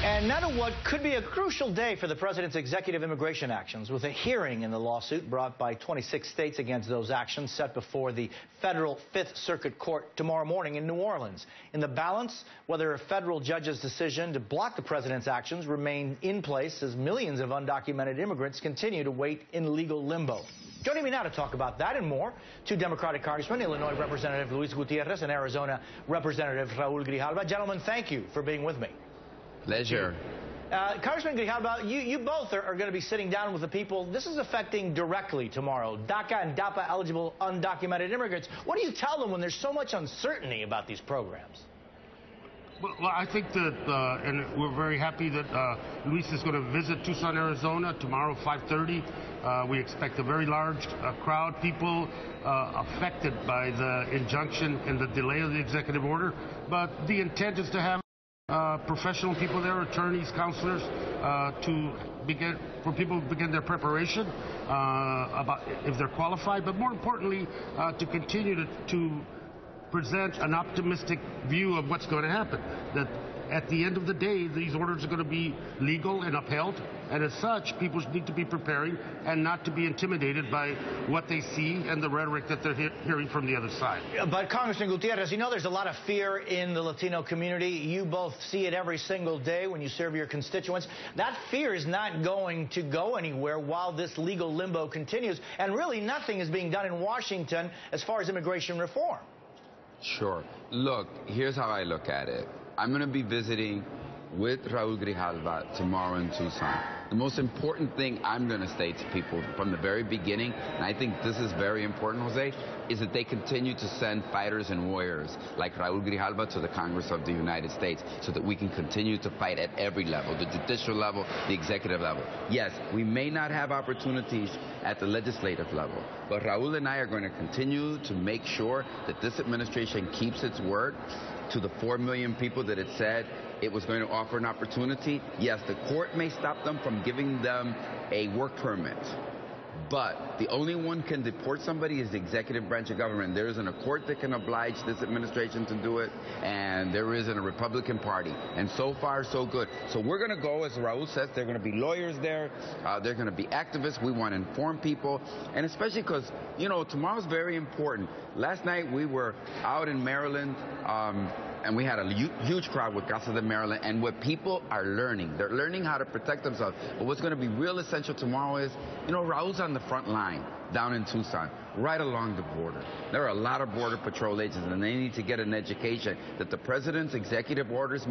And now to what could be a crucial day for the president's executive immigration actions, with a hearing in the lawsuit brought by 26 states against those actions set before the federal Fifth Circuit Court tomorrow morning in New Orleans. In the balance, whether a federal judge's decision to block the president's actions remain in place as millions of undocumented immigrants continue to wait in legal limbo. Joining me now to talk about that and more, two Democratic congressmen, Illinois Representative Luis Gutiérrez and Arizona Representative Raul Grijalva. Gentlemen, thank you for being with me. Pleasure. Congressman Grijalva, you both are going to be sitting down with the people. This is affecting directly tomorrow DACA and DAPA eligible undocumented immigrants. What do you tell them when there's so much uncertainty about these programs? Well, I think that, and we're very happy that Luis is going to visit Tucson, Arizona tomorrow, 5:30. We expect a very large crowd, people affected by the injunction and the delay of the executive order. But the intent is to have professional people there, attorneys, counselors, for people to begin their preparation about if they're qualified, but more importantly, to continue to present an optimistic view of what's going to happen. That at the end of the day, these orders are going to be legal and upheld, and as such, people need to be preparing and not to be intimidated by what they see and the rhetoric that they're hearing from the other side. But Congressman Gutierrez, you know there's a lot of fear in the Latino community. You both see it every single day when you serve your constituents. That fear is not going to go anywhere while this legal limbo continues, and really nothing is being done in Washington as far as immigration reform. Sure. Look, here's how I look at it. I'm going to be visiting with Raul Grijalva tomorrow in Tucson. The most important thing I'm going to say to people from the very beginning, and I think this is very important, Jose, is that they continue to send fighters and warriors like Raul Grijalva to the Congress of the United States so that we can continue to fight at every level, the judicial level, the executive level. Yes, we may not have opportunities at the legislative level, but Raul and I are going to continue to make sure that this administration keeps its word to the 4 million people that it said it was going to offer an opportunity. Yes, the court may stop them from giving them a work permit, but the only one can deport somebody is the executive branch of government. There isn't a court that can oblige this administration to do it, and there isn't a Republican Party. And so far, so good. So we're going to go, as Raul says, there are going to be lawyers there, there are going to be activists. We want to inform people, and especially because, you know, tomorrow's very important. Last night we were out in Maryland, and we had a huge crowd with Casa de Maryland, and what people are learning, they're learning how to protect themselves. But what's going to be real essential tomorrow is, you know, Raul's on the front line down in Tucson, right along the border. There are a lot of Border Patrol agents, and they need to get an education that the president's executive orders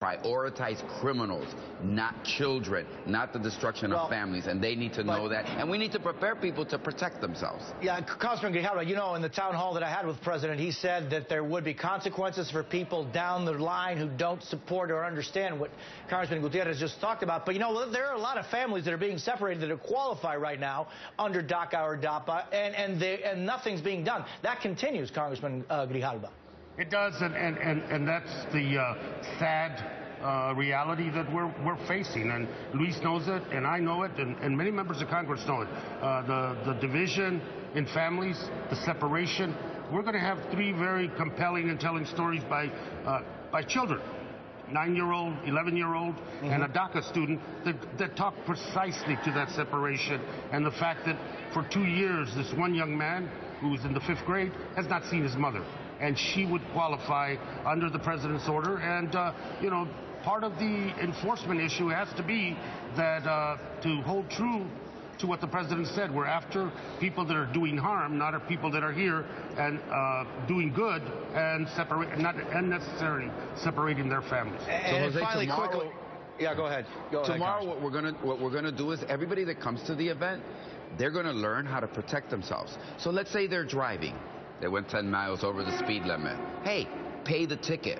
prioritize criminals, not children, not the destruction of families, and they need to know that, and we need to prepare people to protect themselves. Yeah, Congressman Grijalva, you know, in the town hall that I had with the president, he said that there would be consequences for people down the line who don't support or understand what Congressman Gutierrez just talked about. But, you know, there are a lot of families that are being separated that qualify right now under DACA or DAPA, and nothing's being done. That continues, Congressman Grijalva. It does, and that's the sad reality that we're facing. And Luis knows it, and I know it, and many members of Congress know it. The division in families, the separation. We're going to have three very compelling and telling stories by children. 9-year-old, 11-year-old, and a DACA student that talk precisely to that separation and the fact that for 2 years, this one young man who's in the 5th grade has not seen his mother. And she would qualify under the president's order. And, you know, part of the enforcement issue has to be that to hold true to what the president said. We're after people that are doing harm, not people that are here and doing good and not unnecessarily separating their families. And so Jose, finally, tomorrow, quickly, yeah, go ahead. Tomorrow, what we're gonna do is everybody that comes to the event, they're gonna learn how to protect themselves. So let's say they're driving. They went 10 miles over the speed limit. Hey, pay the ticket.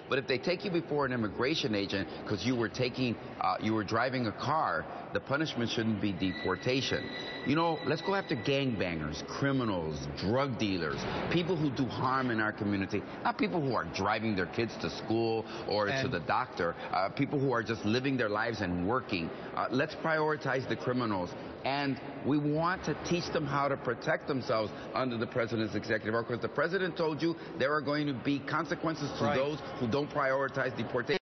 But if they take you before an immigration agent because you were driving a car, the punishment shouldn't be deportation. You know, let's go after gangbangers, criminals, drug dealers, people who do harm in our community, not people who are driving their kids to school or to the doctor, people who are just living their lives and working. Let's prioritize the criminals. And we want to teach them how to protect themselves under the president's executive order, because the president told you there are going to be consequences to those who don't prioritize deportation.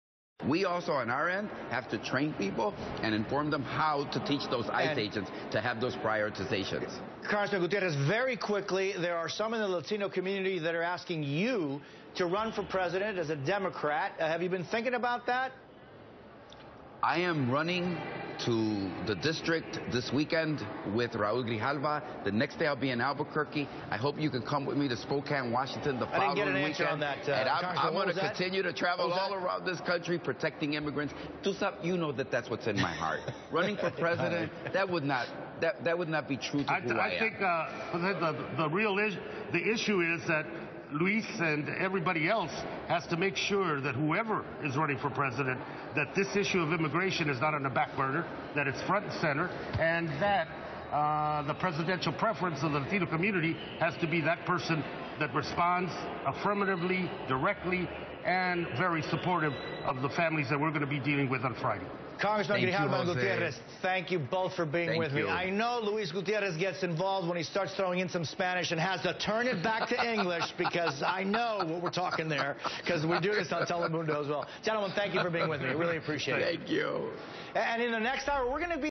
We also, on our end, have to train people and inform them how to teach those ICE agents to have those prioritizations. Congressman Gutierrez, very quickly, there are some in the Latino community that are asking you to run for president as a Democrat. Have you been thinking about that? I am running to the district this weekend with Raul Grijalva. The next day I'll be in Albuquerque. I hope you can come with me to Spokane, Washington the following weekend. I didn't get an answer on that. And I'm going to continue to travel all around this country protecting immigrants. Tucson, you know that that's what's in my heart. Running for president, that would not be true to who I am. I think the issue is that Luis and everybody else has to make sure that whoever is running for president, that this issue of immigration is not on the back burner, that it's front and center, and that the presidential preference of the Latino community has to be that person that responds affirmatively, directly, and very supportive of the families that we're going to be dealing with on Friday. Congressman Grijalva and Gutierrez, thank you both for being with me. I know Luis Gutierrez gets involved when he starts throwing in some Spanish and has to turn it back to English because I know what we're talking there because we do this on Telemundo as well. Gentlemen, thank you for being with me. I really appreciate it. Thank you. And in the next hour, we're going to be